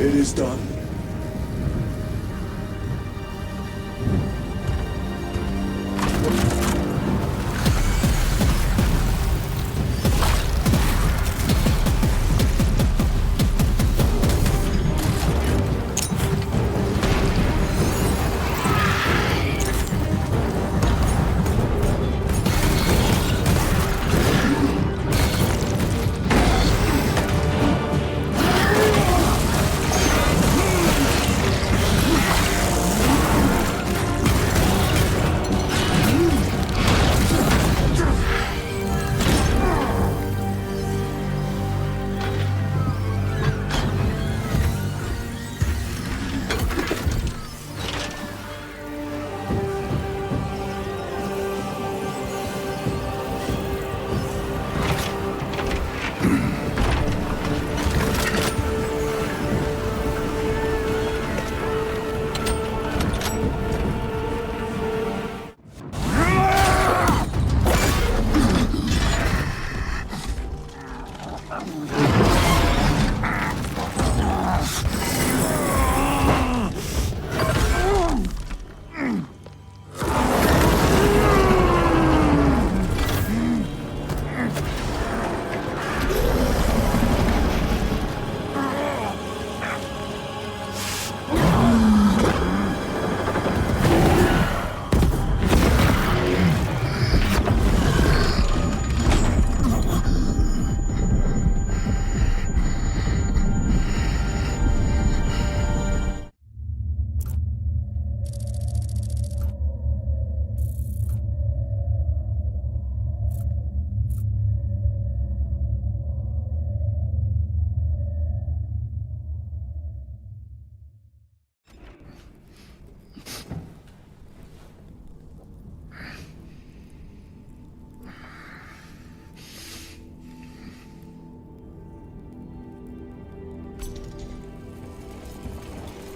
It is done.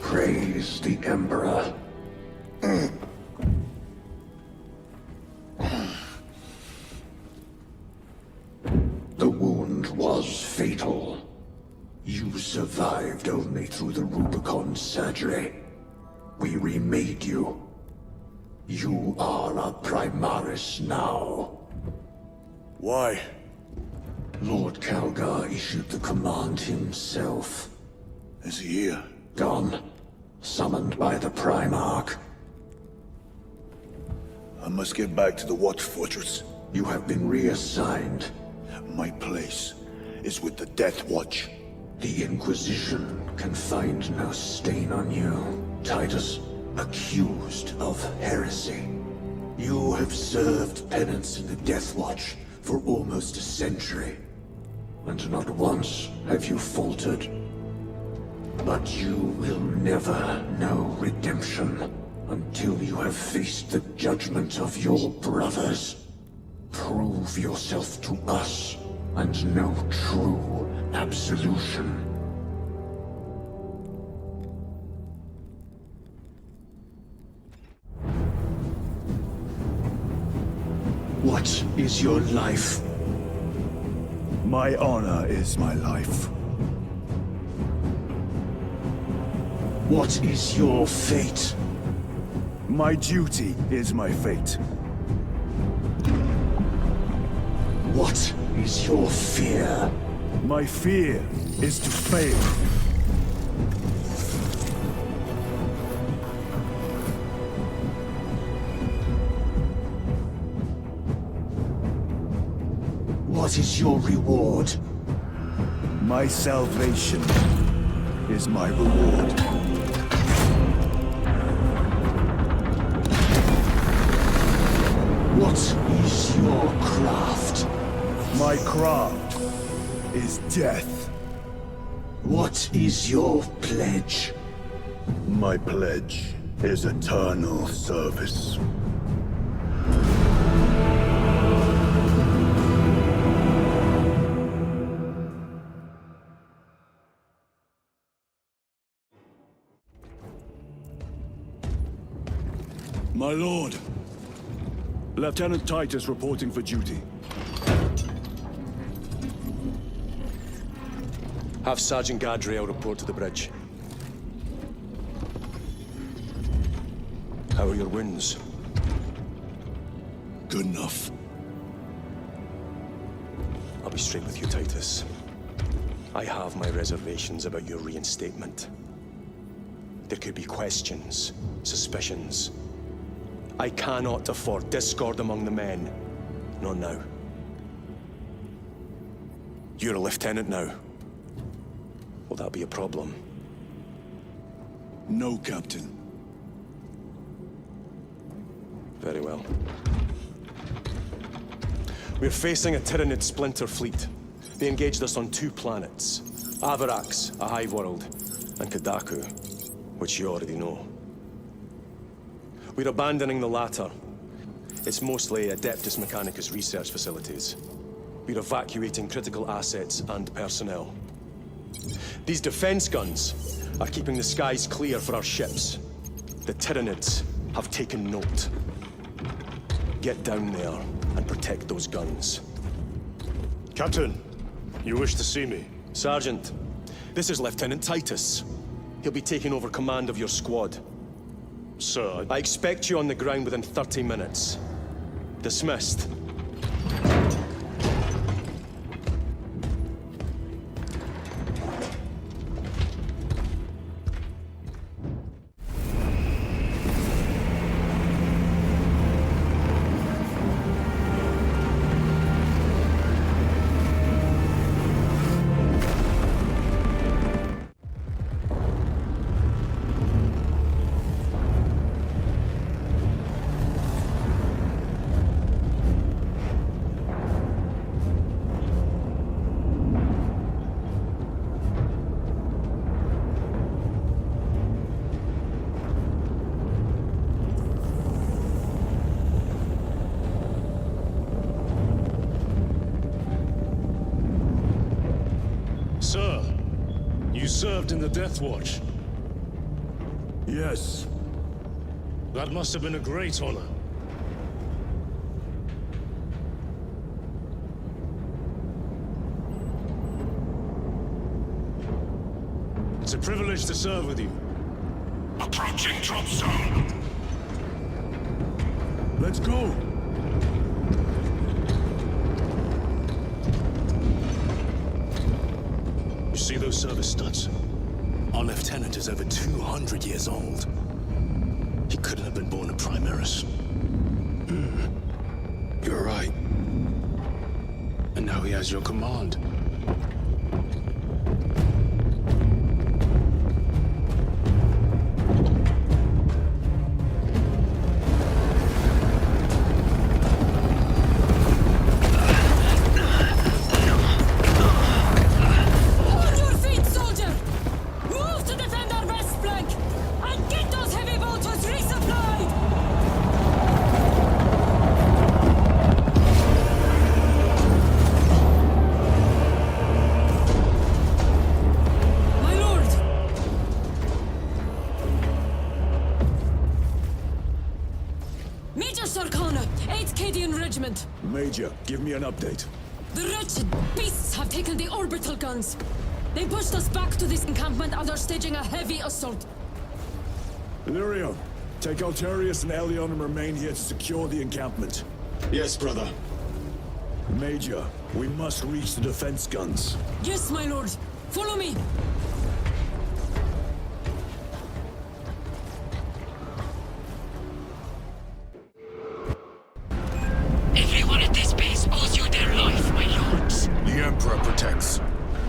Praise the Emperor. The wound was fatal. You survived only through the Rubicon surgery. We remade you. You are a Primaris now. Why? Lord Calgar issued the command himself. Is he here? Gone. Summoned by the Primarch. I must get back to the Watch Fortress. You have been reassigned. My place is with the Death Watch. The Inquisition can find no stain on you, Titus. Accused of heresy. You have served penance in the Death Watch for almost a century. And not once have you faltered. But you will never know redemption until you have faced the judgment of your brothers. Prove yourself to us and know true absolution. What is your life? My honor is my life. What is your fate? My duty is my fate. What is your fear? My fear is to fail. What is your reward? My salvation is my reward. What is your craft? My craft is death. What is your pledge? My pledge is eternal service. My lord, Lieutenant Titus reporting for duty. Have Sergeant Gadriel report to the bridge. How are your wounds? Good enough. I'll be straight with you, Titus. I have my reservations about your reinstatement. There could be questions, suspicions. I cannot afford discord among the men. Not now. You're a lieutenant now. Will that be a problem? No, Captain. Very well. We're facing a Tyranid splinter fleet. They engaged us on 2 planets. Avarax, a hive world, and Kadaku, which you already know. We're abandoning the latter. It's mostly Adeptus Mechanicus research facilities. We're evacuating critical assets and personnel. These defense guns are keeping the skies clear for our ships. The Tyranids have taken note. Get down there and protect those guns. Captain, you wish to see me? Sergeant, this is Lieutenant Titus. He'll be taking over command of your squad. Sir, I expect you on the ground within 30 minutes. Dismissed. Sir, you served in the Death Watch. Yes. That must have been a great honor. It's a privilege to serve with you. Approaching drop zone. Let's go. You see those service studs? Our lieutenant is over 200 years old. He couldn't have been born a Primaris. You're right. And now he has your command. Major, give me an update. The wretched beasts have taken the orbital guns. They pushed us back to this encampment and are staging a heavy assault. Illyrio, take Altarius and Elion and remain here to secure the encampment. Yes, brother. Major, we must reach the defense guns. Yes, my lord. Follow me. Everyone at this base owes you their life, my lords. The Emperor protects.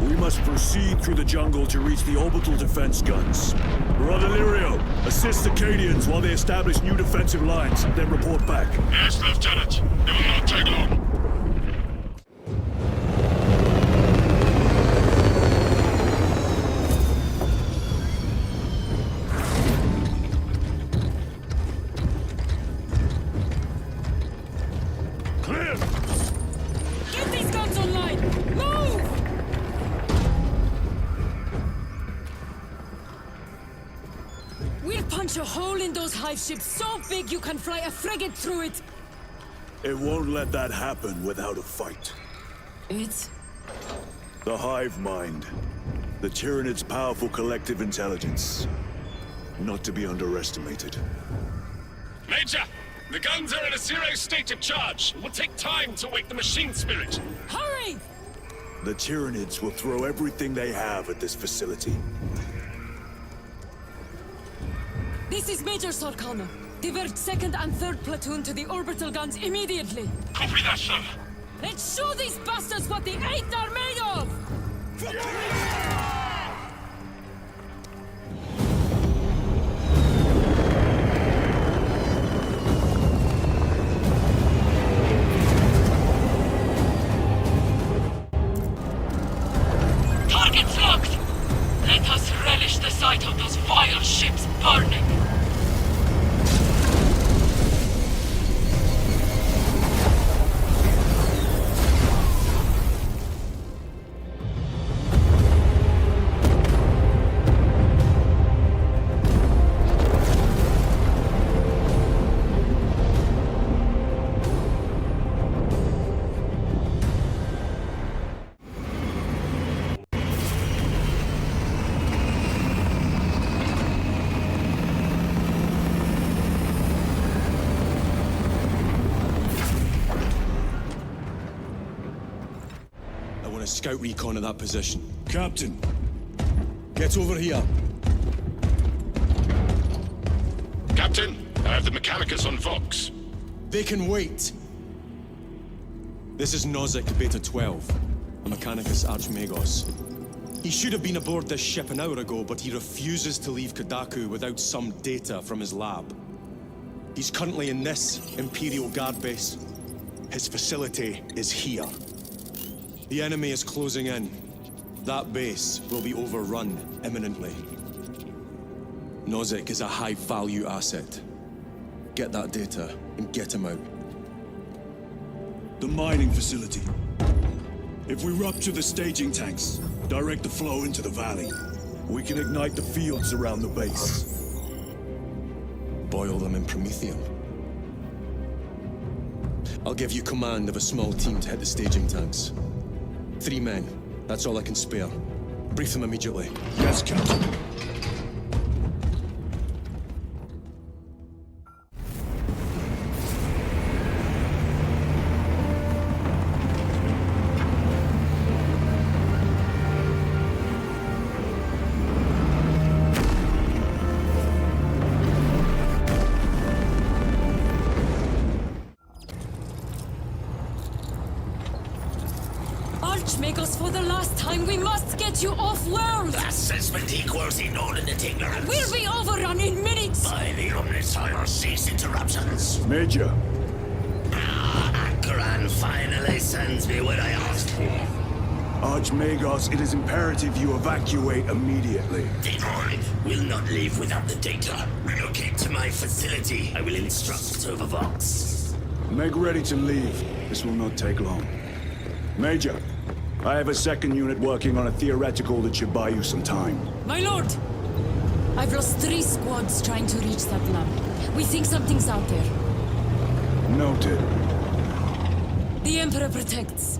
We must proceed through the jungle to reach the orbital defense guns. Brother Illyrio, assist the Cadians while they establish new defensive lines, then report back. Yes, Lieutenant. It will not take long. Clear! Get these guns online! Move! We'll punch a hole in those hive ships so big you can fly a frigate through it! It won't let that happen without a fight. It's... The hive mind. The Tyranid's powerful collective intelligence. Not to be underestimated. Major, the guns are in a zero state of charge. It will take time to wake the machine spirit. Hurry! The Tyranids will throw everything they have at this facility. This is Major Sorkano. Divert 2nd and 3rd platoon to the orbital guns immediately. Copy that, sir. Let's show these bastards what the 8th are made of! Targets locked! Let us relish the sight of those vile ships burning! A scout recon at that position. Captain, Get over here. Captain, I have the Mechanicus on Vox. They can wait. This is Nozick Beta 12, a Mechanicus Archmagos. He should have been aboard this ship an hour ago, but he refuses to leave Kadaku without some data from his lab. He's currently in this Imperial Guard base. His facility is here. The enemy is closing in. That base will be overrun imminently. Nozick is a high-value asset. Get that data and get him out. the mining facility. If we rupture the staging tanks, direct the flow into the valley, we can ignite the fields around the base. Boil them in promethium. I'll give you command of a small team to hit the staging tanks. 3 men. That's all I can spare. Brief them immediately. Yes, Captain. Archmagos, for the last time, we must get you off-world! Assessment equals inordinate ignorance. We'll be overrun in minutes! By the Omnissiah, cease interruptions. Major. Akran finally sends me what I asked for. Archmagos, it is imperative you evacuate immediately. Detroit will not leave without the data. Relocate to my facility. I will instruct over Vox. Make ready to leave. This will not take long. Major, I have a second unit working on a theoretical that should buy you some time. My lord! I've lost 3 squads trying to reach that lab. We think something's out there. Noted. The Emperor protects.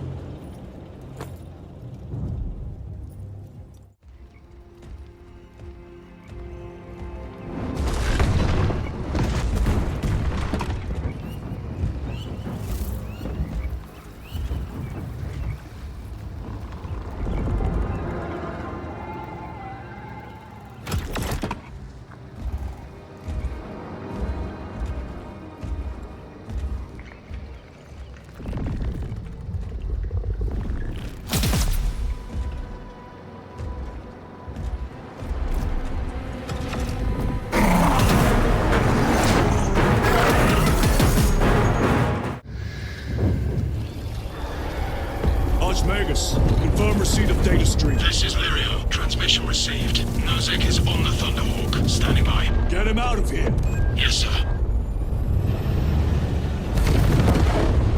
Archmagus, confirm receipt of data stream. This is Lirio. Transmission received. Nozick is on the Thunderhawk. Standing by. Get him out of here! Yes, sir.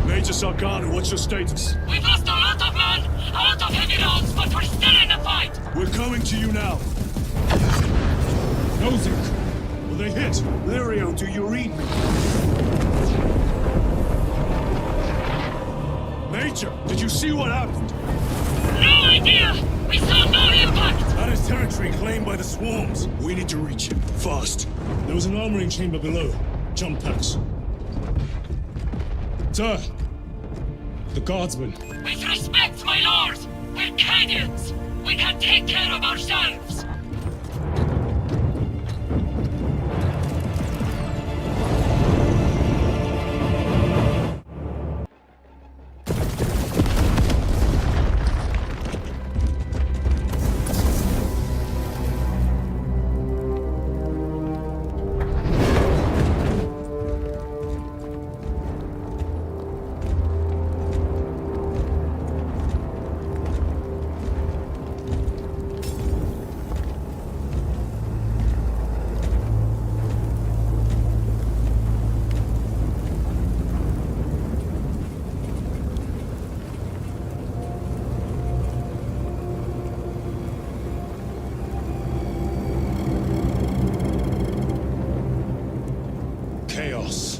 Major Sarkano, what's your status? We've lost a lot of men, a lot of heavy rounds, but we're still in the fight! We're coming to you now. Nozick, will they hit? Lirio, do you read me? Major, did you see what happened? No idea! We saw no impact! That is territory claimed by the swarms. We need to reach him, fast. There was an armoring chamber below. Jump packs. Sir! The guardsmen. With respect, my lord! We're Cadians! We can take care of ourselves! Chaos.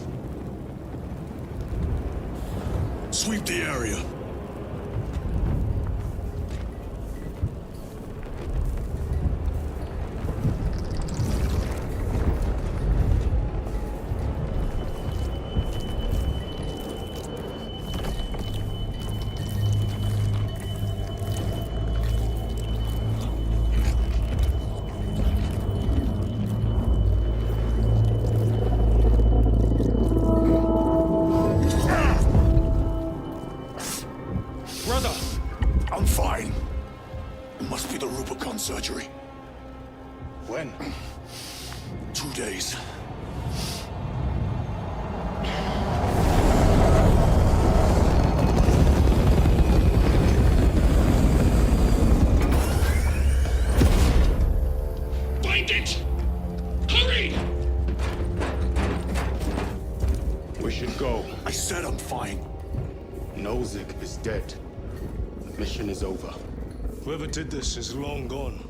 Sweep the area. I'm fine. It must be the Rubicon surgery. When? 2 days. Find it! Hurry! We should go. I said I'm fine. Nozick is dead. The mission is over. Whoever did this is long gone.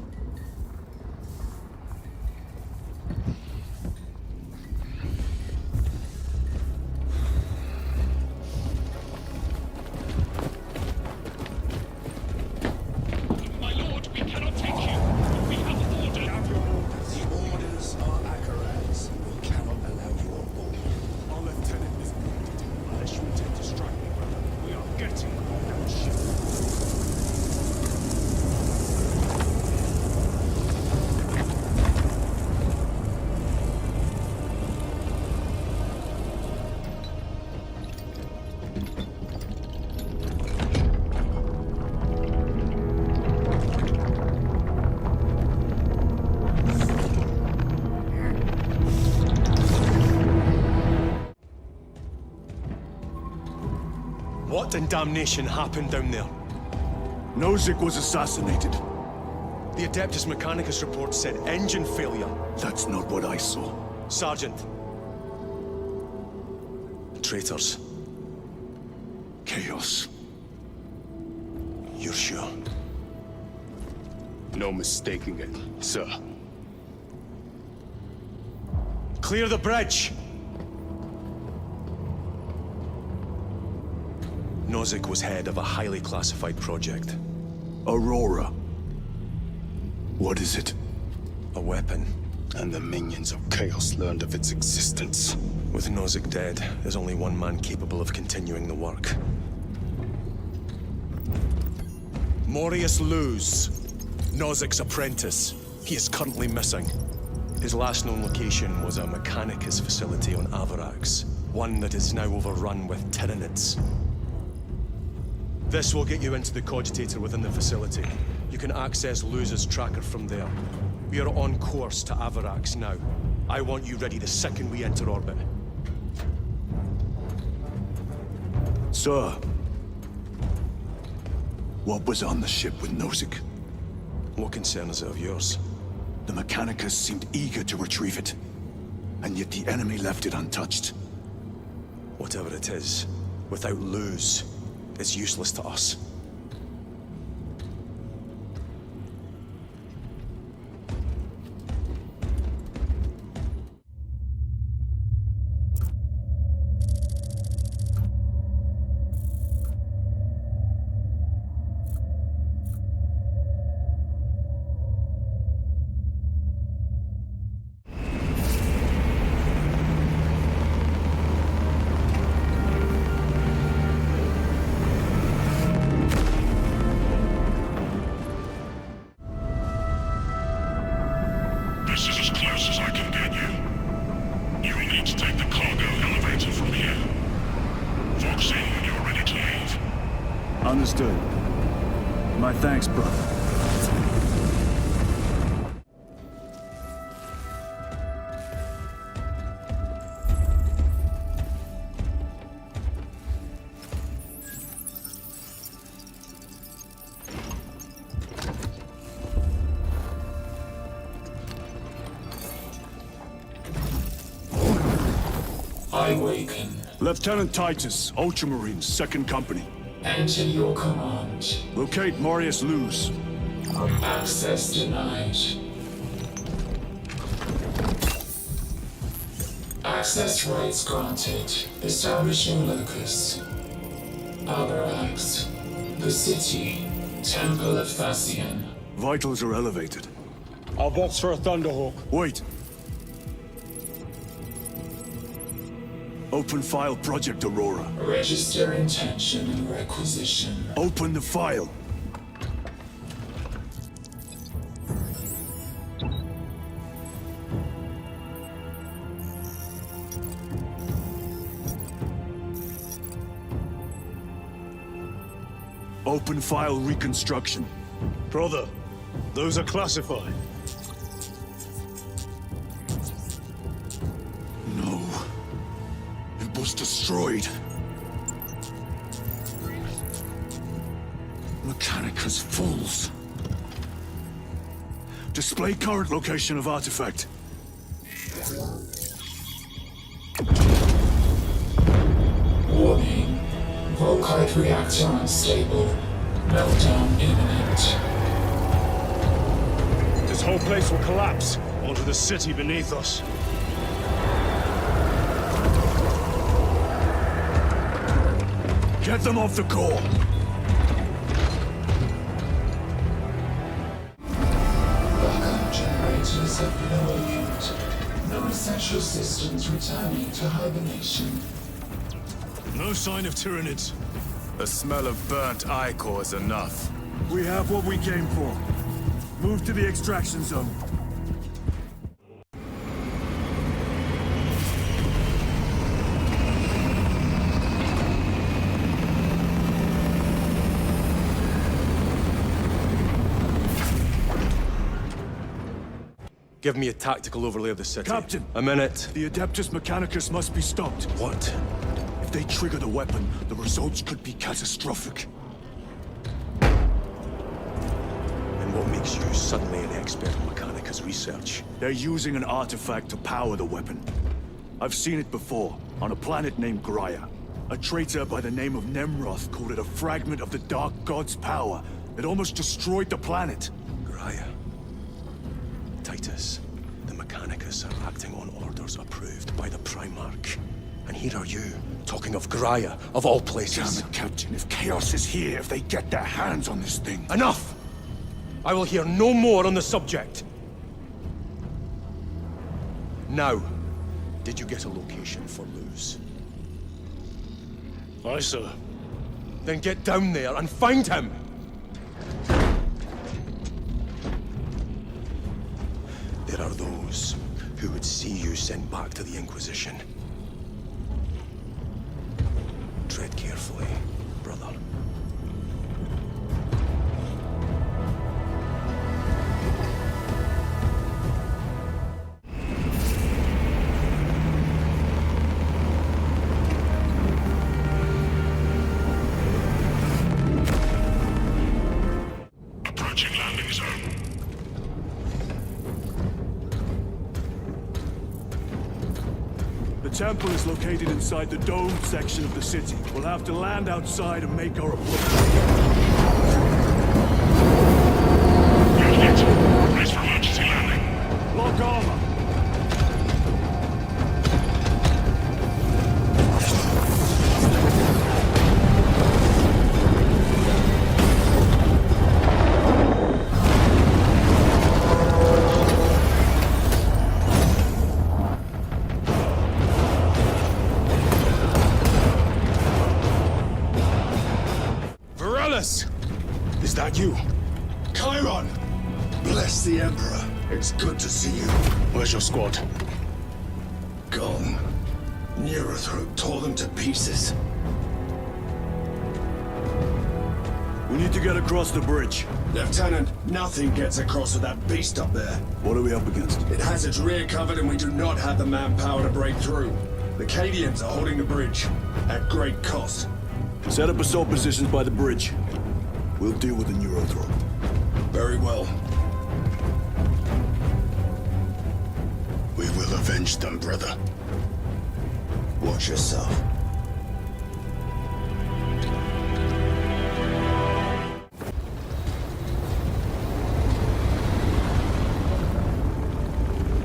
My lord, we cannot take you. We have ordered. The orders are Akaraz. We cannot allow you on board. Our lieutenant is wounded. Unless you intend to strike me, brother, we are getting on that ship. What in damnation happened down there? Nozick was assassinated. The Adeptus Mechanicus report said engine failure. That's not what I saw. Sergeant. Traitors. Chaos. You're sure? No mistaking it, sir. Clear the bridge! Nozick was head of a highly classified project. Aurora. What is it? A weapon. And the minions of Chaos learned of its existence. With Nozick dead, there's only one man capable of continuing the work. Morius Luz, Nozick's apprentice. He is currently missing. His last known location was a Mechanicus facility on Avarax, one that is now overrun with Tyranids. This will get you into the cogitator within the facility. You can access Luz's tracker from there. We are on course to Avarax now. I want you ready the second we enter orbit. Sir. What was on the ship with Nozick? What concern is it of yours? The Mechanicus seemed eager to retrieve it. And yet the enemy left it untouched. Whatever it is, without Luz, it's useless to us. This is as close as I can get you. You will need to take the cargo elevator from here. Fox in when you're ready to leave. Understood. My thanks, brother. I awaken. Lieutenant Titus, Ultramarines, 2nd Company. Enter your command. Locate Marius Luz. Access denied. Access rights granted. Establishing locus. Other acts. The city. Temple of Thasian. Vitals are elevated. I'll box for a Thunderhawk. Wait. Open file Project Aurora. Register intention and requisition. Open the file. Open file reconstruction. Brother, those are classified. No. It was destroyed. Mechanicus fools. Display current location of artifact. Warning. Volkite reactor unstable. Meltdown imminent. This whole place will collapse onto the city beneath us. Get them off the core. Backup generators have been awakened. No essential systems returning to hibernation. No sign of Tyranids. The smell of burnt ichor is enough. We have what we came for. Move to the extraction zone. Give me a tactical overlay of the city. Captain! A minute. The Adeptus Mechanicus must be stopped. What? If they trigger the weapon, the results could be catastrophic. And what makes you suddenly an expert in Mechanicus research? They're using an artifact to power the weapon. I've seen it before, on a planet named Graia. A traitor by the name of Nemroth called it a fragment of the Dark God's power. It almost destroyed the planet. Graia. Titus, the Mechanicus are acting on orders approved by the Primarch. And here are you, talking of Graia, of all places. Damn it, Captain. If Chaos is here, if they get their hands on this thing... Enough! I will hear no more on the subject. Now, did you get a location for Luz? Aye, sir. Then get down there and find him! There are those who would see you sent back to the Inquisition. Tread carefully, brother. Approaching landing zone. The temple is located inside the domed section of the city. We'll have to land outside and make our approach. Unit, brace for emergency landing. Lock armor! Bless the Emperor. It's good to see you. Where's your squad? Gone. Neurothroat tore them to pieces. We need to get across the bridge. Lieutenant, nothing gets across with that beast up there. What are we up against? It has its rear covered and we do not have the manpower to break through. The Cadians are holding the bridge, at great cost. Set up assault positions by the bridge. We'll deal with the Neurothroat. Very well. We will avenge them, brother. Watch yourself.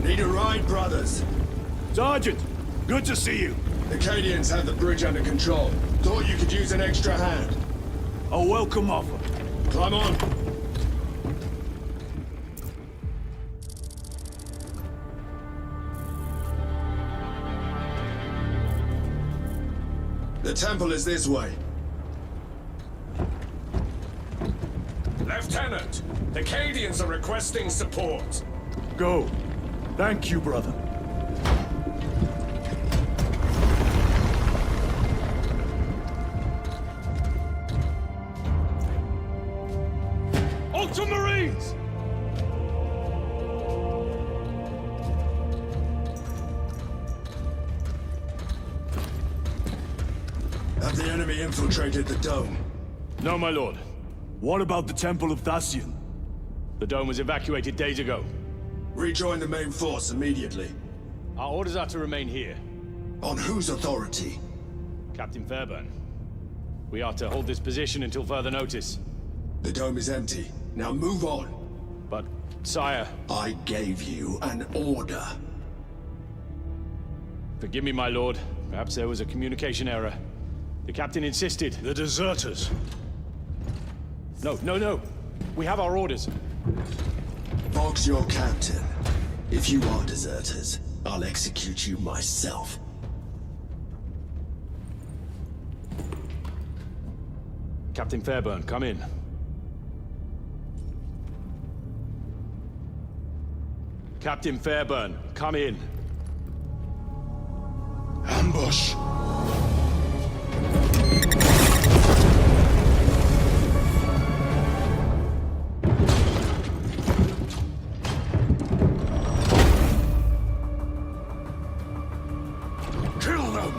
Need a ride, brothers? Sergeant, good to see you. The Cadians have the bridge under control. Thought you could use an extra hand. A welcome offer. Climb on. The temple is this way. Lieutenant, the Cadians are requesting support. Go. Thank you, brother. Ultramarines! Have the enemy infiltrated the dome? No, my lord. What about the Temple of Thasian? The dome was evacuated days ago. Rejoin the main force immediately. Our orders are to remain here. On whose authority? Captain Fairburn. We are to hold this position until further notice. The dome is empty. Now move on. But, sire... I gave you an order. Forgive me, my lord. Perhaps there was a communication error. The captain insisted. The deserters. No. We have our orders. Vox your captain. If you are deserters, I'll execute you myself. Captain Fairburn, come in. Captain Fairburn, come in. Ambush! Kill them!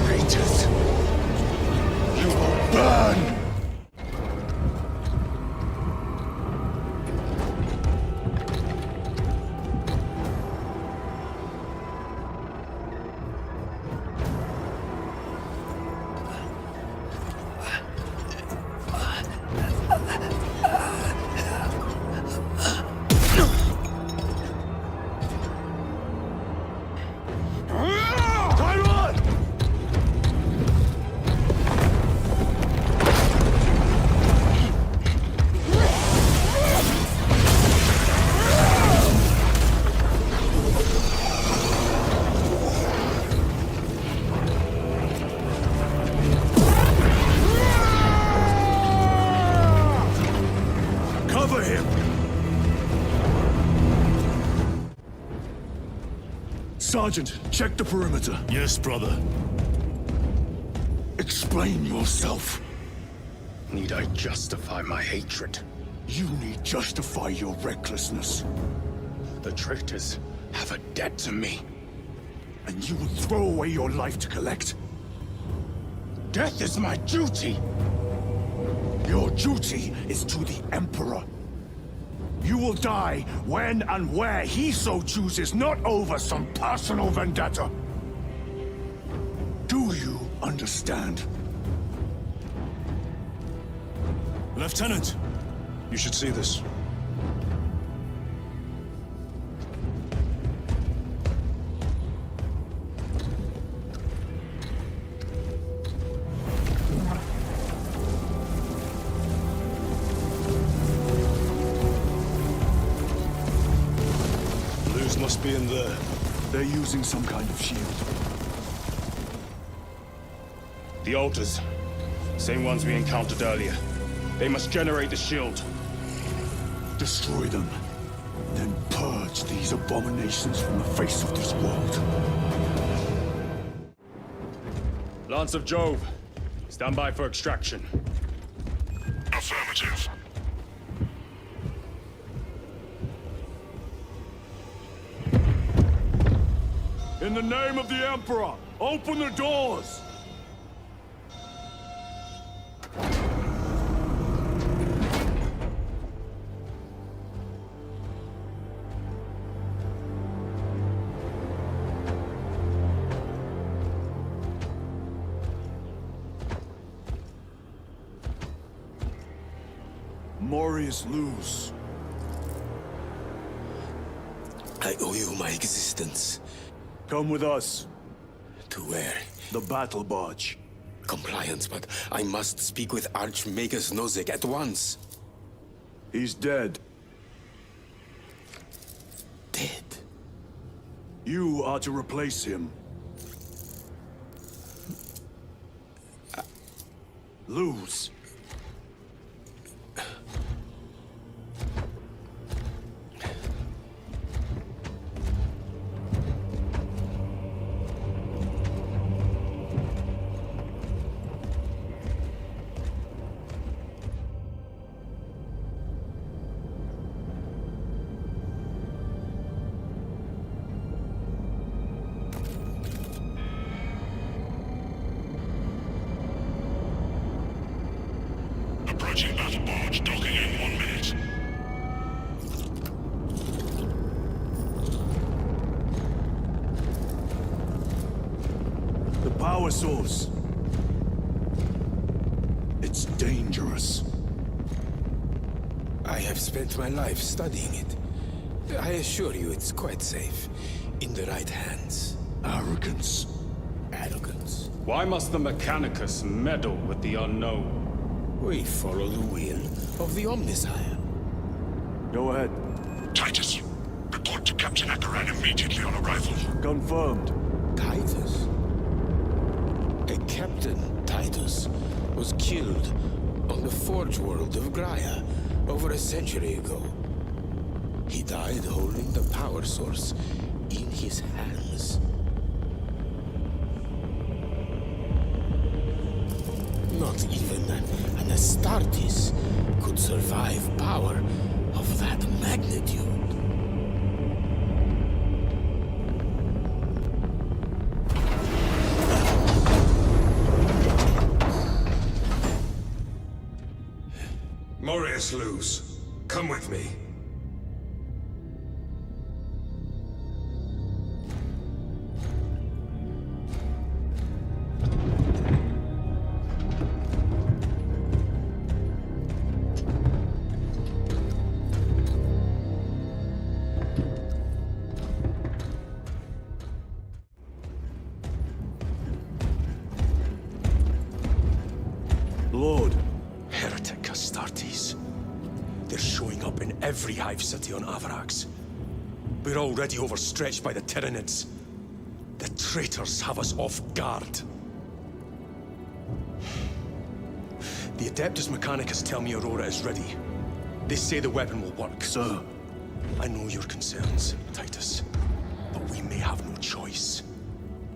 Traitors! You will burn! Cover him! Sergeant, check the perimeter. Yes, brother. Explain yourself. Need I justify my hatred? You need justify your recklessness. The traitors have a debt to me. And you will throw away your life to collect. Death is my duty! Your duty is to the Emperor. You will die when and where he so chooses, not over some personal vendetta. Do you understand? Lieutenant! You should see this. must be in there. They're using some kind of shield. The altars. Same ones we encountered earlier. They must generate the shield. Destroy them. Then purge these abominations from the face of this world. Lance of Jove. Stand by for extraction. Affirmative. In the name of the Emperor, open the doors! Morius lose. I owe you my existence. Come with us. To where? The battle barge. Compliance, but I must speak with Archmagus Nozick at once. He's dead. Dead? You are to replace him. Lose. Approaching battle barge, docking in 1 minute. The power source. It's dangerous. I have spent my life studying it. I assure you it's quite safe. In the right hands. Arrogance. Arrogance. Why must the Mechanicus meddle with the unknown? We follow the will of the Omnisire. Go ahead. Titus, report to Captain Akaran immediately on arrival. Confirmed. Titus? A Captain Titus was killed on the Forge world of Graia over a century ago. He died holding the power source in his hands. Not even an Astartes could survive power of that magnitude. Morius Luz, come with me. Lord. Heretic Astartes. They're showing up in every hive city on Avarax. We're already overstretched by the Tyranids. The traitors have us off guard. The Adeptus Mechanicus tell me Aurora is ready. They say the weapon will work. Sir. I know your concerns, Titus, but we may have no choice.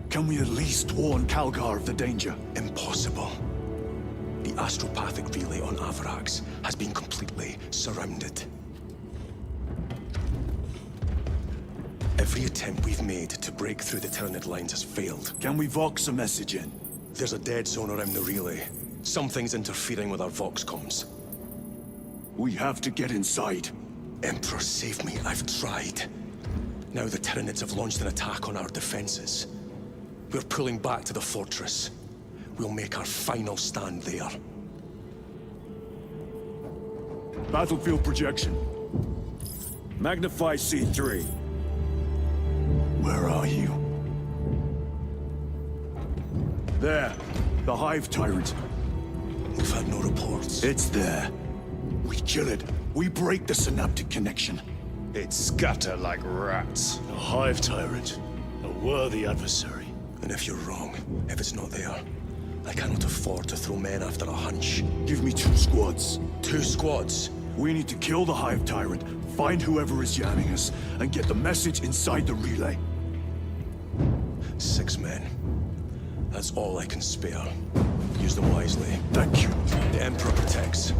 Can we at least warn Calgar of the danger? Impossible. The astropathic relay on Avarax has been completely surrounded. Every attempt we've made to break through the Tyranid lines has failed. Can we vox a message in? There's a dead zone around the relay. Something's interfering with our vox comms. We have to get inside. Emperor, save me. I've tried. Now the Tyranids have launched an attack on our defenses. We're pulling back to the fortress. We'll make our final stand there. Battlefield projection. Magnify C3. Where are you? There. The Hive Tyrant. We've had no reports. It's there. We kill it. We break the synaptic connection. they'd scatter like rats. A hive tyrant. A worthy adversary. And if you're wrong, if it's not there, I cannot afford to throw men after a hunch. Give me 2 squads. 2 squads? We need to kill the Hive Tyrant, find whoever is jamming us, and get the message inside the relay. 6 men. That's all I can spare. Use them wisely. Thank you. The Emperor protects.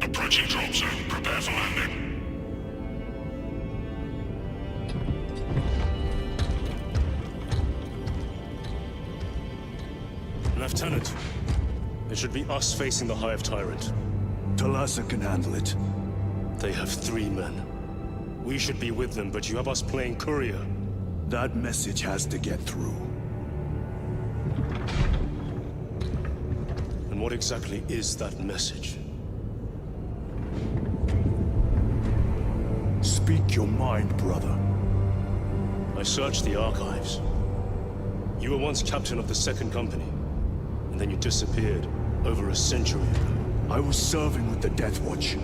Approaching drop zone. Prepare for landing. Lieutenant, it should be us facing the Hive Tyrant. Talassa can handle it. They have 3 men. We should be with them, but you have us playing courier. That message has to get through. And what exactly is that message? Speak your mind, brother. I searched the archives. You were once captain of the 2nd Company, and then you disappeared over a century ago. I was serving with the Death Watch.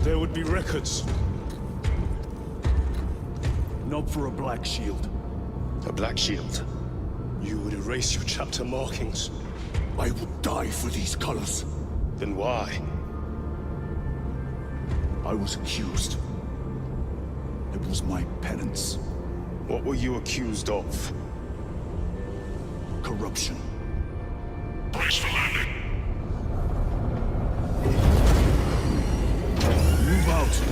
There would be records. Not for a Black Shield. A Black Shield. You would erase your chapter markings. I would die for these colors. Then why? I was accused. It was my penance. What were you accused of? Corruption. Brace for landing. Move out.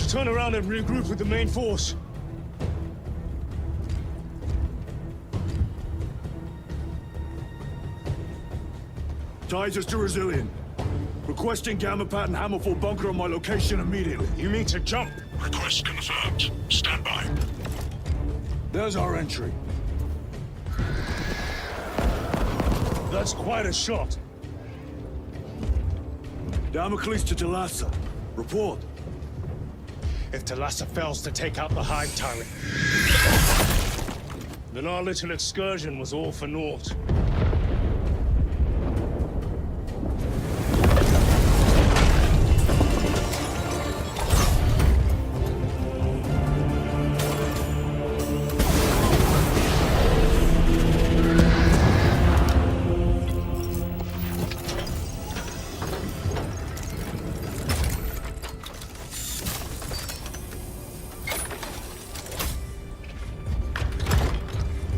Turn around and regroup with the main force. Titus to Resilient. Requesting Gamma Pat and Hammerfall bunker on my location immediately. You mean to jump? Request confirmed. Stand by. There's our entry. That's quite a shot. Damocles to Talassa. Report. If Talassa fails to take out the Hive Tyrant, Then our little excursion was all for naught.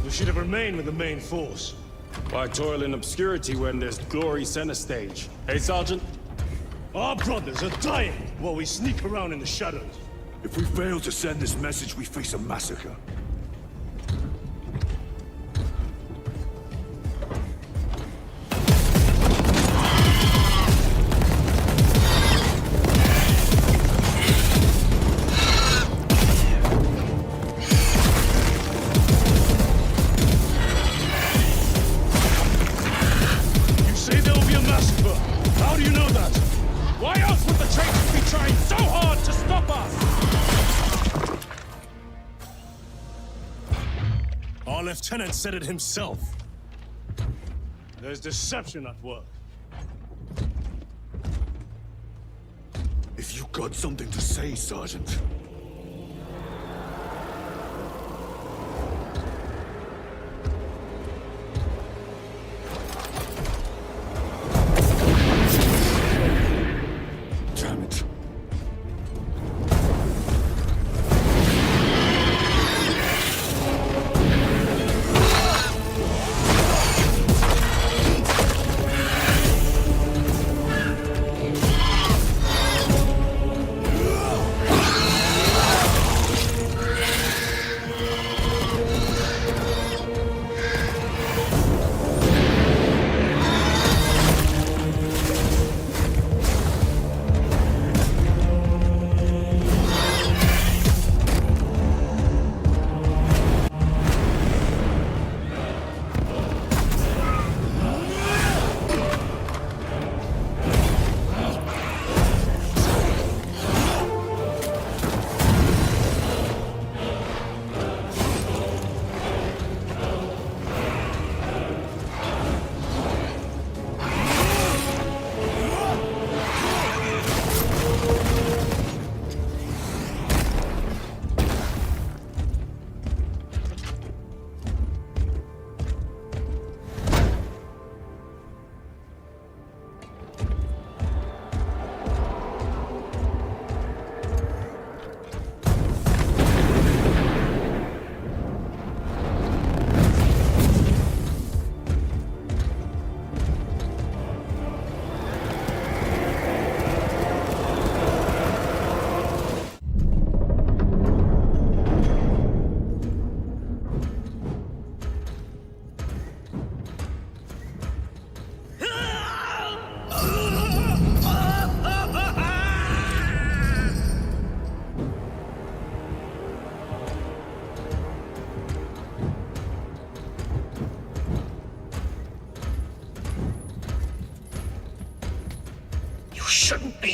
We should have remained with the main force. why toil in obscurity when there's glory center stage? Hey, Sergeant? Our brothers are dying while we sneak around in the shadows. If we fail to send this message, we face a massacre. Our lieutenant said it himself. There's deception at work. If you got something to say, Sergeant. Damn it.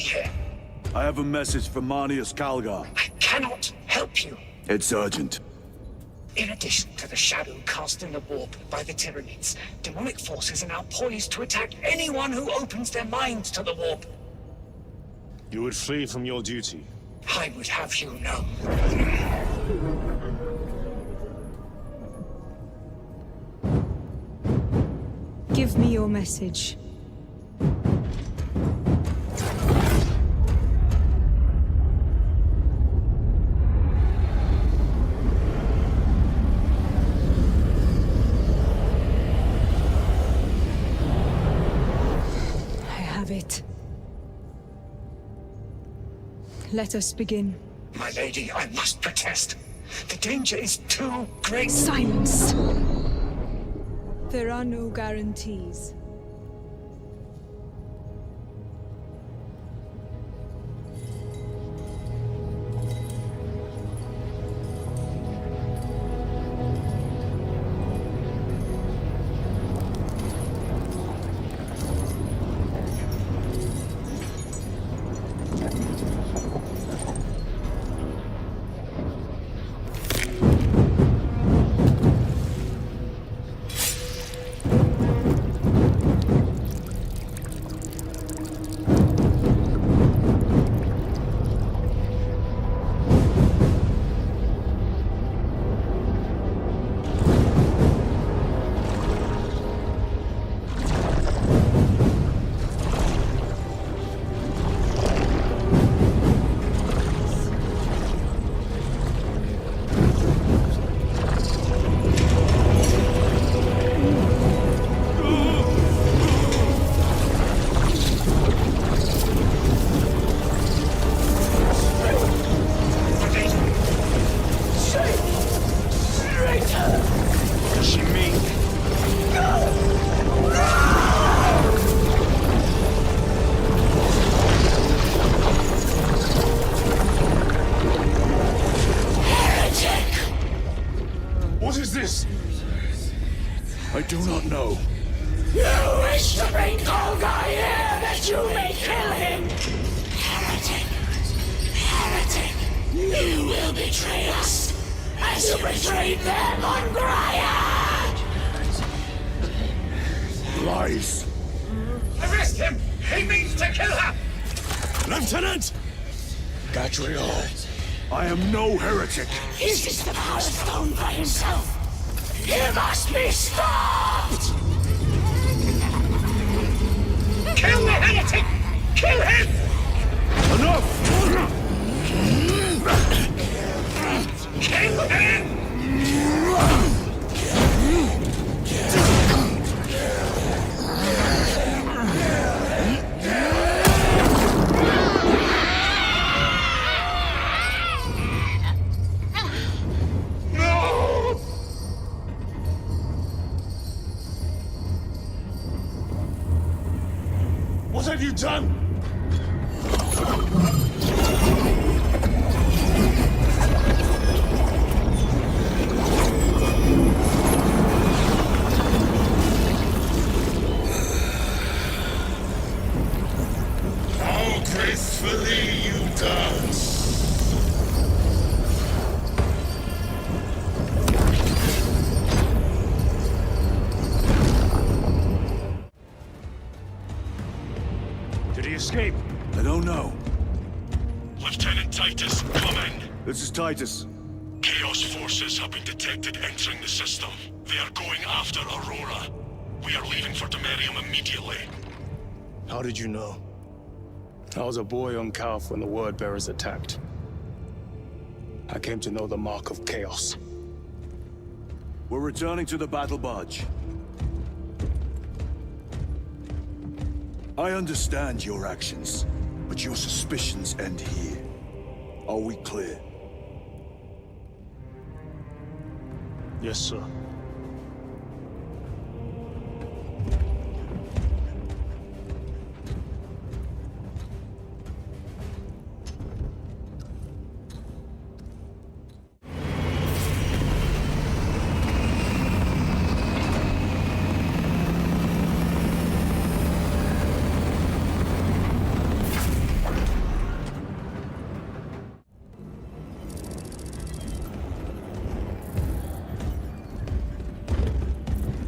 here? I have a message from Marnius Calgar. I cannot help you. It's urgent. In addition to the shadow cast in the warp by the Tyranids, demonic forces are now poised to attack anyone who opens their minds to the warp. You would flee from your duty. I would have you know. Give me your message. It. Let us begin. My lady, I must protest. The danger is too great. Silence! There are no guarantees. I do not know. You wish to bring Golgai here that you may kill him! Heretic! Heretic! You will betray us as you betrayed them on Graia! Lies. Arrest him! He means to kill her! Lieutenant! Gadriel. I am no heretic. Uses the power stone by himself! You must be stopped! Kill the heretic! Kill him! Enough! Kill him! What have you done? How gracefully you dance! Did he escape? I don't know. Lieutenant Titus, come in. This is Titus. Chaos forces have been detected entering the system. They are going after Aurora. We are leaving for Demerium immediately. How did you know? I was a boy on Calf when the Word Bearers attacked. I came to know the mark of chaos. We're returning to the battle barge. I understand your actions, but your suspicions end here. Are we clear? Yes, sir.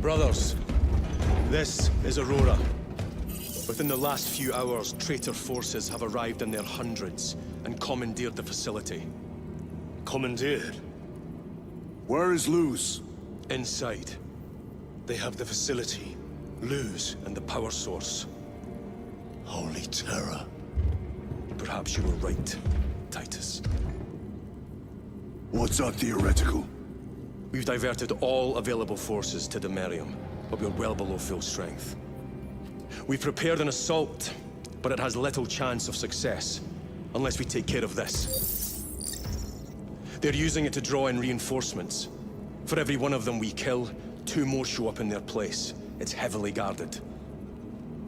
Brothers, this is Aurora. Within the last few hours, traitor forces have arrived in their hundreds and commandeered the facility. Commandeered? Where is Luz? Inside. They have the facility, Luz, and the power source. Holy terror. Perhaps you were right, Titus. What's our theoretical? We've diverted all available forces to Demerium, but we're well below full strength. We've prepared an assault, but it has little chance of success, unless we take care of this. They're using it to draw in reinforcements. For every one of them we kill, 2 more show up in their place. It's heavily guarded.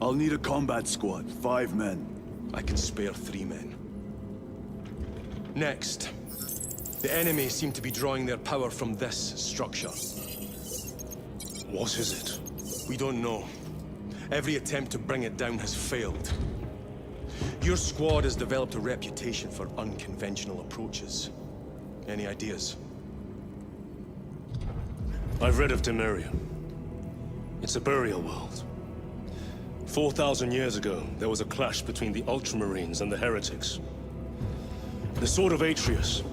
I'll need a combat squad, 5 men. I can spare 3 men. Next, the enemy seem to be drawing their power from this structure. What is it? We don't know. Every attempt to bring it down has failed. Your squad has developed a reputation for unconventional approaches. Any ideas? I've read of Demerium. It's a burial world. 4,000 years ago, there was a clash between the Ultramarines and the Heretics. The Sword of Atreus,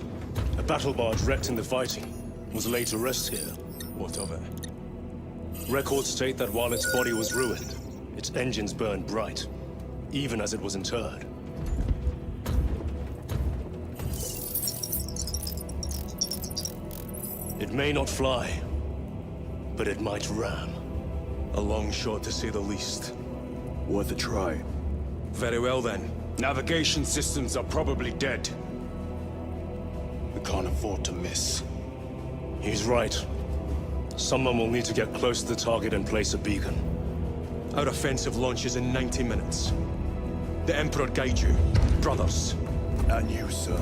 a battle barge wrecked in the fighting, was laid to rest here. What of it? Records state that while its body was ruined, its engines burned bright, even as it was interred. It may not fly, but it might ram. A long shot, to say the least. Worth a try. Very well, then. Navigation systems are probably dead. We can't afford to miss. He's right. Someone will need to get close to the target and place a beacon. Our offensive launches in 90 minutes. The Emperor guide you, brothers. And you, sir.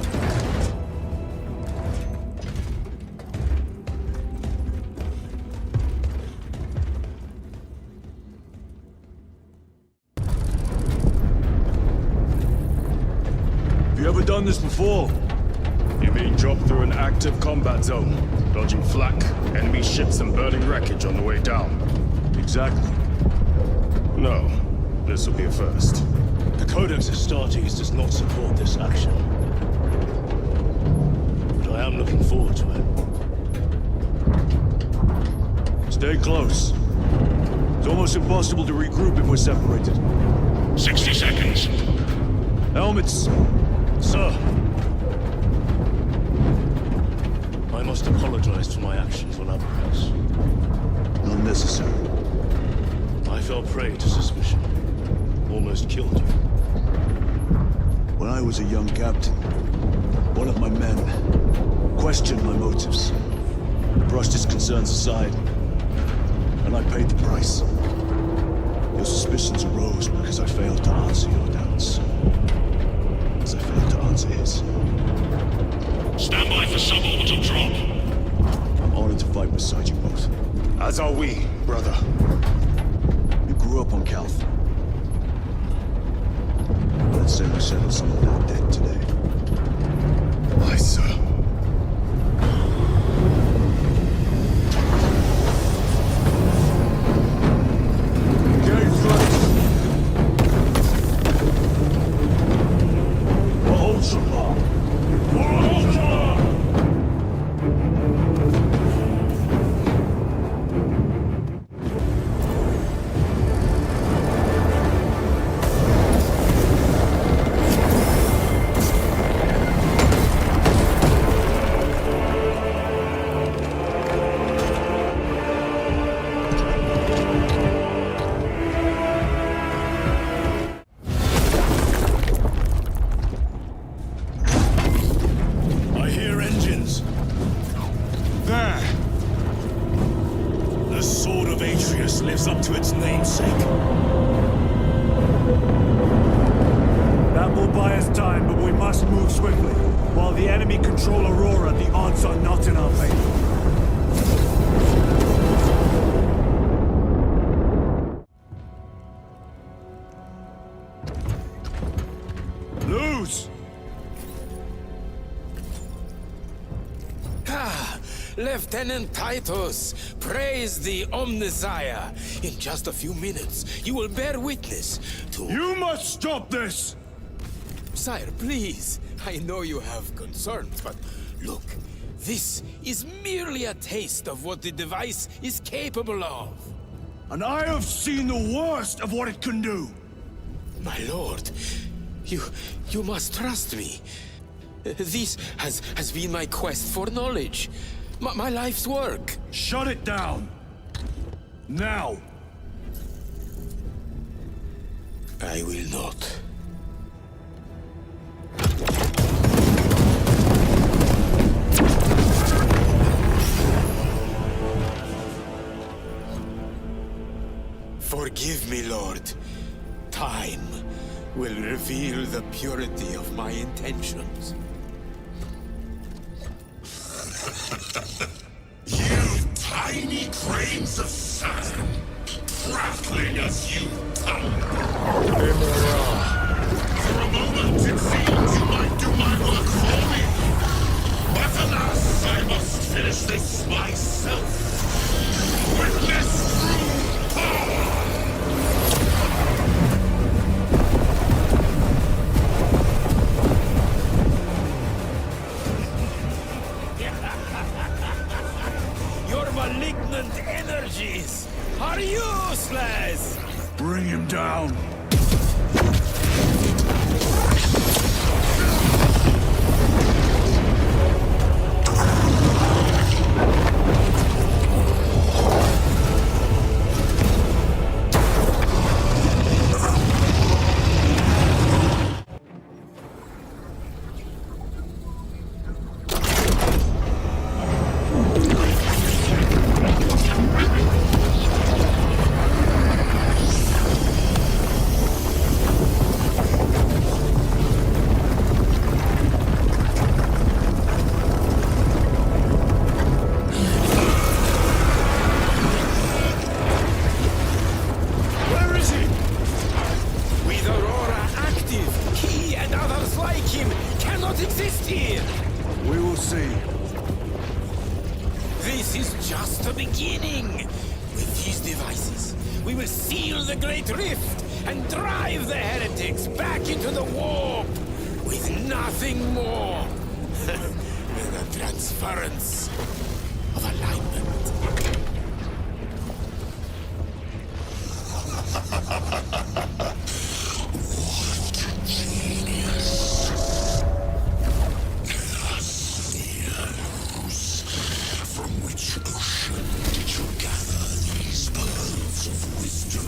Have you ever done this before? You mean drop through an active combat zone, dodging flak, enemy ships and burning wreckage on the way down? Exactly. No, this will be a first. The Codex Astartes does not support this action. But I am looking forward to it. Stay close. It's almost impossible to regroup if we're separated. 60 seconds. Helmets! Sir! I must apologize for my actions on Aberrace. Unnecessary. I fell prey to suspicion. Almost killed you. When I was a young captain, one of my men questioned my motives, brushed his concerns aside, and I paid the price. Your suspicions arose because I failed to answer your doubts. As I failed to answer his. Stand by for suborbital drop. I'm honored to fight beside you both. As are we, brother. You grew up on Calth. Let's say we settled some of that debt today. Aye, sir. lives up to its namesake. That will buy us time, but we must move swiftly. While the enemy control Aurora, the odds are not in our favor. Left Lieutenant Titus, praise the Omnissiah. In just a few minutes, you will bear witness to... You must stop this! Sire, please. I know you have concerns, but look, this is merely a taste of what the device is capable of. And I have seen the worst of what it can do! My lord, you must trust me. This has been my quest for knowledge. My life's work. Shut it down! Now! I will not. Forgive me, Lord. Time will reveal the purity of my intentions. You tiny grains of sand, prattling as you tumble. For a moment it seemed you might do my work for me. But alas, I must finish this myself. With this true power! Your malignant energies are useless! Bring him down! exist here! We will see. This is just the beginning. With these devices, we will seal the Great Rift and drive the heretics back into the warp with nothing more than a transference of alignment. From which ocean did you gather these pearls of wisdom?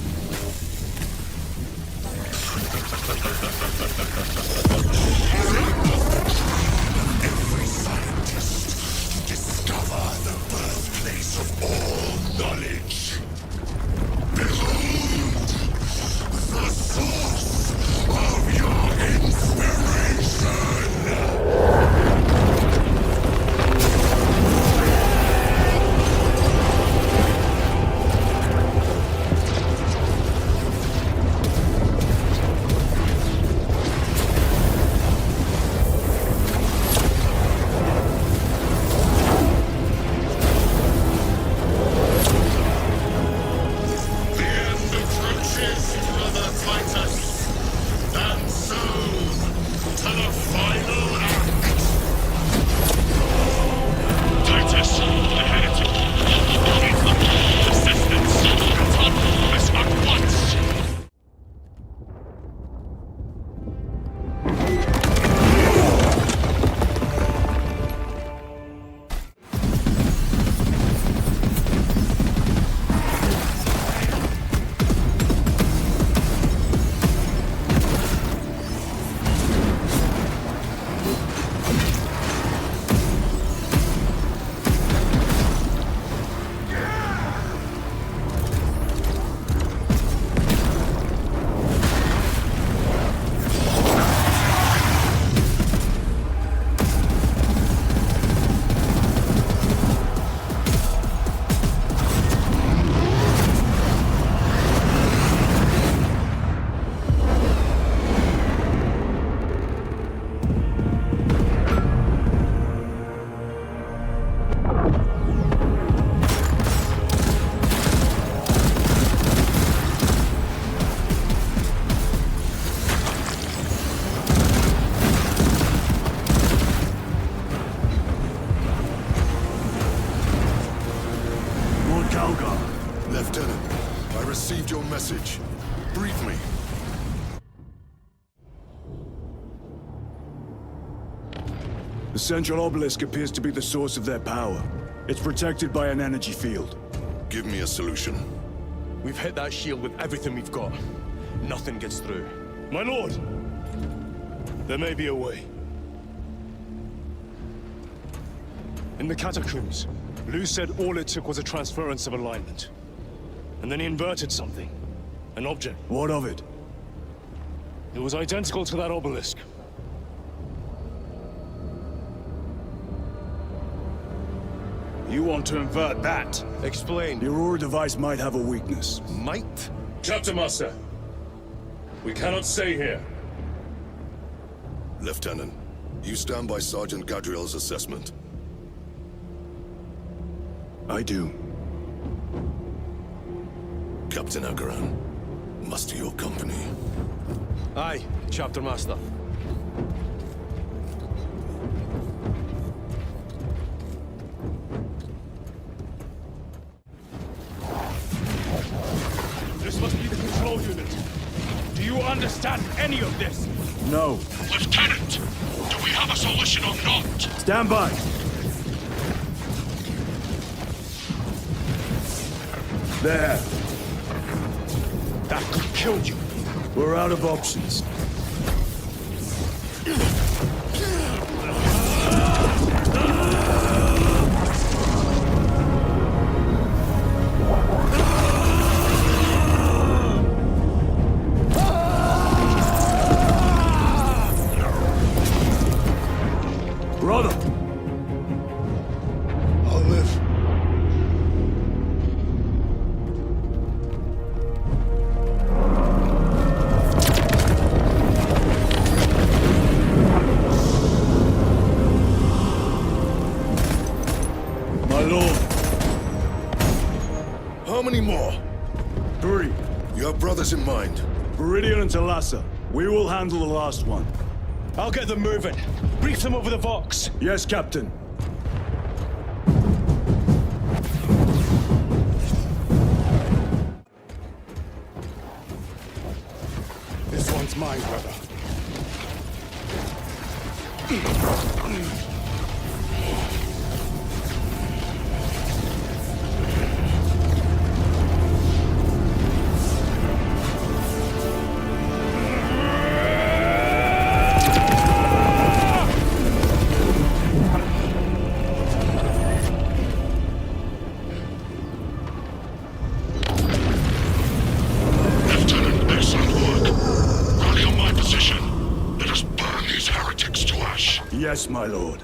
Every scientist to discover the birthplace of Lieutenant, I received your message. Brief me. The central obelisk appears to be the source of their power. It's protected by an energy field. Give me a solution. We've hit that shield with everything we've got. Nothing gets through. My lord! There may be a way. In the catacombs, Lou said all it took was a transference of alignment. And then he inverted something. An object. What of it? It was identical to that obelisk. You want to invert that? Explain. The Aurora device might have a weakness. Might? Chapter Master, we cannot stay here. Lieutenant, you stand by Sergeant Gadriel's assessment. I do. Captain Agaran, muster your company. Aye, Chapter Master. This must be the control unit. Do you understand any of this? No. Lieutenant, do we have a solution or not? Stand by. There. That could kill you. We're out of options. Brother! I'll live. My lord. How many more? 3. You have brothers in mind. Viridian and Talassa. We will handle the last one. I'll get them moving. Brief them over the Vox. Yes, Captain. This one's mine, brother. Lieutenant, excellent work. Rally on my position. Let us burn these heretics to ash. Yes, my lord.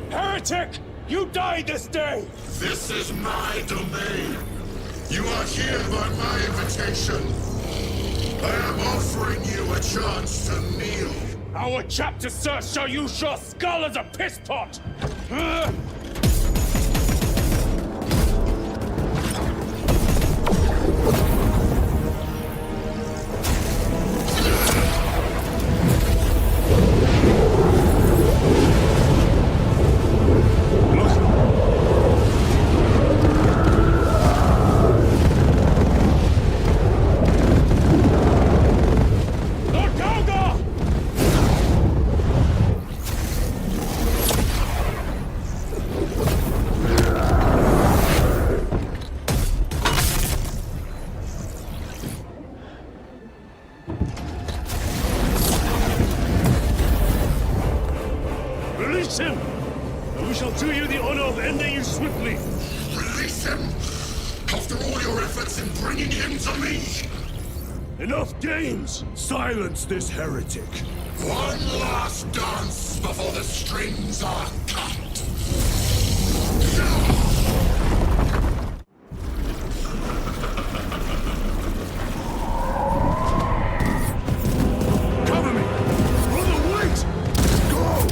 Heretic! You died this day! This is my domain. You are here by my invitation. I am offering you a chance to kneel. Our chapter, sir, shall use your skull as a piss pot! Release him! And we shall do you the honor of ending you swiftly! Release him! After all your efforts in bringing him to me! Enough games! Silence this heretic! One last dance before the strings are cut! Cover me! Brother, wait! Go!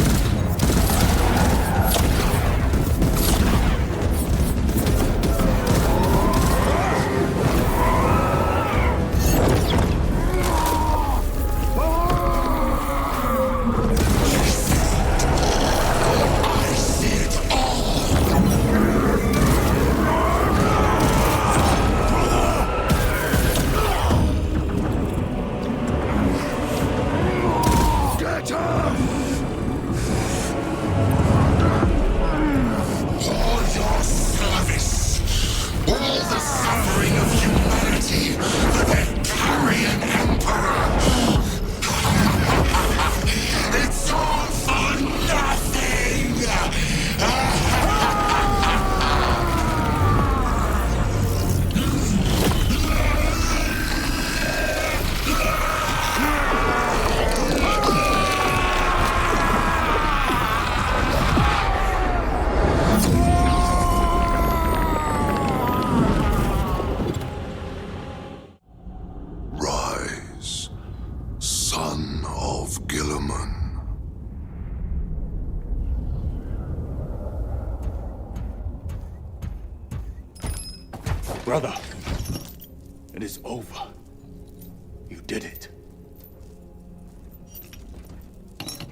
Son of Guilliman. Brother, it is over. You did it.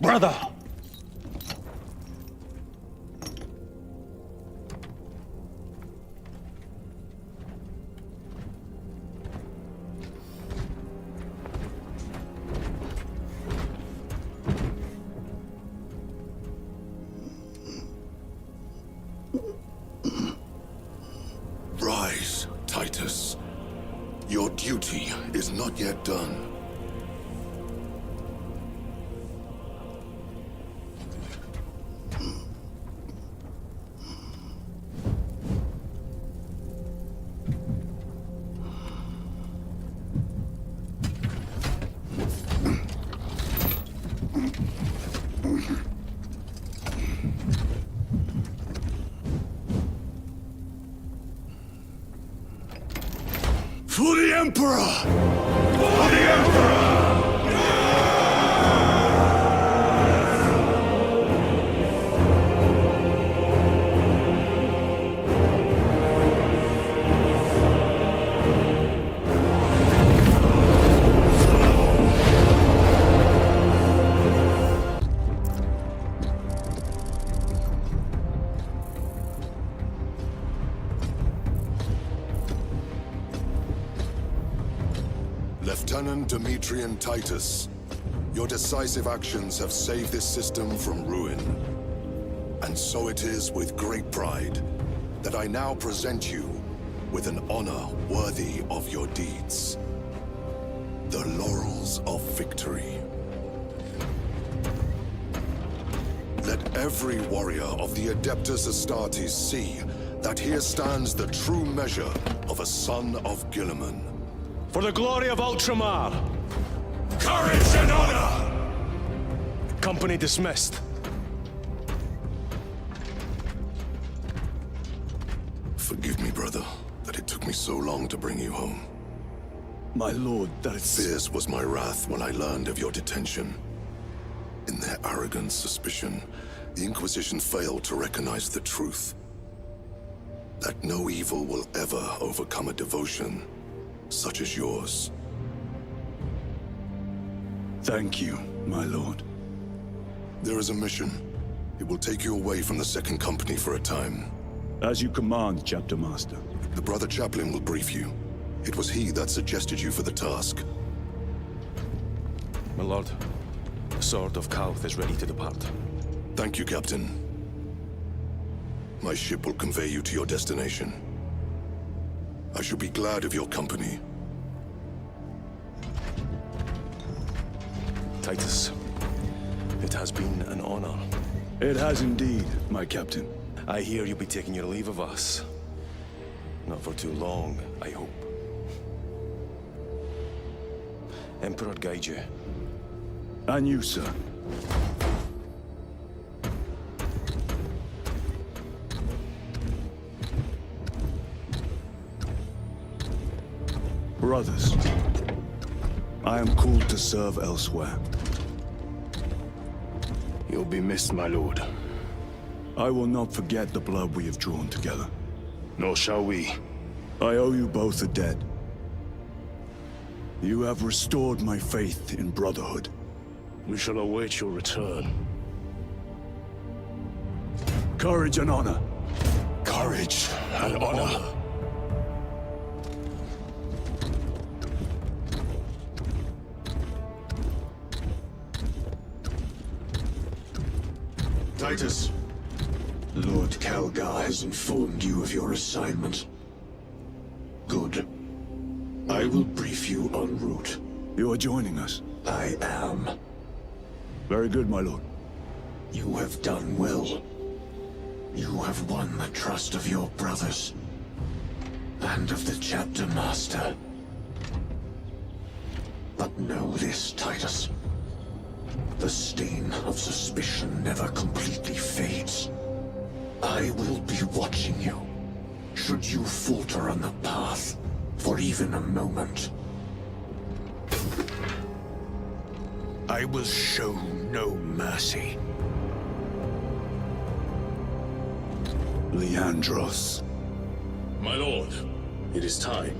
Brother! Rise, Titus. Your duty is not yet done. For the Emperor! For the Emperor! Lieutenant Demetrian Titus, your decisive actions have saved this system from ruin. And so it is with great pride that I now present you with an honor worthy of your deeds. The laurels of victory. Let every warrior of the Adeptus Astartes see that here stands the true measure of a son of Guilliman. For the glory of Ultramar! Courage and honor! Company dismissed. Forgive me, brother, that it took me so long to bring you home. My lord, that is... Fierce was my wrath when I learned of your detention. In their arrogant suspicion, the Inquisition failed to recognize the truth. That no evil will ever overcome a devotion such as yours. Thank you, my lord. There is a mission. It will take you away from the Second Company for a time. As you command, Chapter Master. The Brother Chaplain will brief you. It was he that suggested you for the task. My lord, the Sword of Kauth is ready to depart. Thank you, Captain. My ship will convey you to your destination. I shall be glad of your company. Titus, it has been an honor. It has indeed, my captain. I hear you'll be taking your leave of us. Not for too long, I hope. Emperor guide you. And you, sir. Brothers, I am called to serve elsewhere. You'll be missed, my lord. I will not forget the blood we have drawn together. Nor shall we. I owe you both a debt. You have restored my faith in brotherhood. We shall await your return. Courage and honor. Courage and honor. Titus, Lord Calgar has informed you of your assignment. Good. I will brief you en route. You are joining us. I am. Very good, my lord. You have done well. You have won the trust of your brothers. And of the Chapter Master. But know this, Titus. The stain of suspicion never completely fades. I will be watching you. Should you falter on the path, for even a moment. I will show no mercy. Leandros. My lord, it is time.